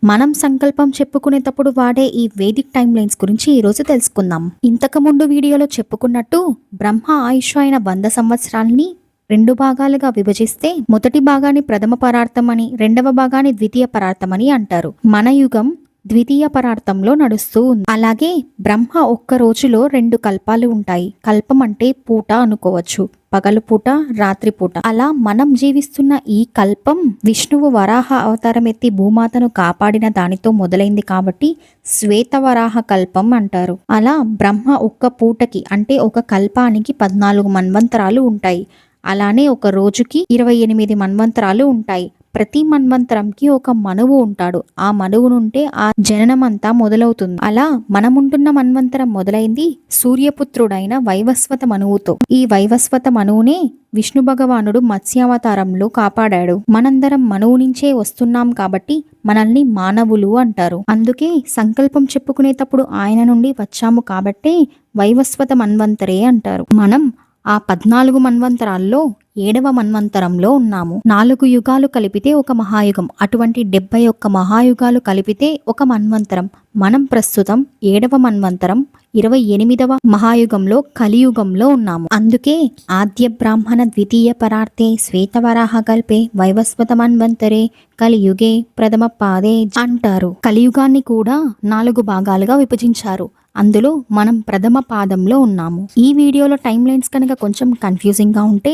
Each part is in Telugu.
మనం సంకల్పం చెప్పుకునేటప్పుడు వాడే ఈ వేదిక్ టైమ్ లైన్స్ గురించి ఈ రోజు తెలుసుకుందాం. ఇంతకు ముందు వీడియోలో చెప్పుకున్నట్టు బ్రహ్మ ఆయుష్ అయిన 100 సంవత్సరాలని 2 భాగాలుగా విభజిస్తే మొదటి భాగాన్ని ప్రథమ పరార్థం అని, రెండవ భాగాన్ని ద్వితీయ పరార్థం అని అంటారు. మన యుగం ద్వితీయ పరార్థంలో నడుస్తూ ఉంది. అలాగే బ్రహ్మ ఒక్క రోజులో 2 కల్పాలు ఉంటాయి. కల్పం అంటే పూట అనుకోవచ్చు, పగలు పూట, రాత్రి పూట. అలా మనం జీవిస్తున్న ఈ కల్పం విష్ణువు వరాహ అవతారం ఎత్తి భూమాతను కాపాడిన దానితో మొదలైంది కాబట్టి శ్వేత వరాహ కల్పం అంటారు. అలా బ్రహ్మ ఒక్క పూటకి అంటే ఒక కల్పానికి 14 మన్వంతరాలు ఉంటాయి. అలానే ఒక రోజుకి 28 మన్వంతరాలు ఉంటాయి. ప్రతి మన్వంతరంకి ఒక మనువు ఉంటాడు. ఆ మనువు నుంటే ఆ జననం అంతా మొదలవుతుంది. అలా మనముంటున్న మన్వంతరం మొదలైంది సూర్యపుత్రుడైన వైవస్వత మనువుతో. ఈ వైవస్వత మనువునే విష్ణు భగవానుడు మత్స్యావతారంలో కాపాడాడు. మనందరం మనువు నుంచే వస్తున్నాం కాబట్టి మనల్ని మానవులు అంటారు. అందుకే సంకల్పం చెప్పుకునేటప్పుడు ఆయన నుండి వచ్చాము కాబట్టే వైవస్వత మన్వంతరే అంటారు. మనం ఆ 14 మన్వంతరాల్లో 7వ మన్వంతరంలో ఉన్నాము. 4 యుగాలు కలిపితే ఒక మహాయుగం. అటువంటి 71 మహాయుగాలు కలిపితే ఒక మన్వంతరం. మనం ప్రస్తుతం 7వ మన్వంతరం 28వ మహాయుగంలో కలియుగంలో ఉన్నాము. అందుకే ఆద్య బ్రాహ్మణ ద్వితీయ పరార్థే శ్వేతవరాహ కల్పే వైవస్వత మన్వంతరే కలియుగే ప్రథమ పాదే అంటారు. కలియుగాన్ని కూడా 4 భాగాలుగా విభజించారు. అందులో మనం ప్రథమ పాదంలో ఉన్నాము. ఈ వీడియోలో టైమ్ లైన్స్ కనుక కొంచెం కన్ఫ్యూజింగ్ గా ఉంటే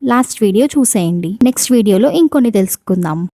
లాస్ట్ వీడియో చూసేయండి. నెక్స్ట్ వీడియోలో ఇంకొన్ని తెలుసుకుందాం.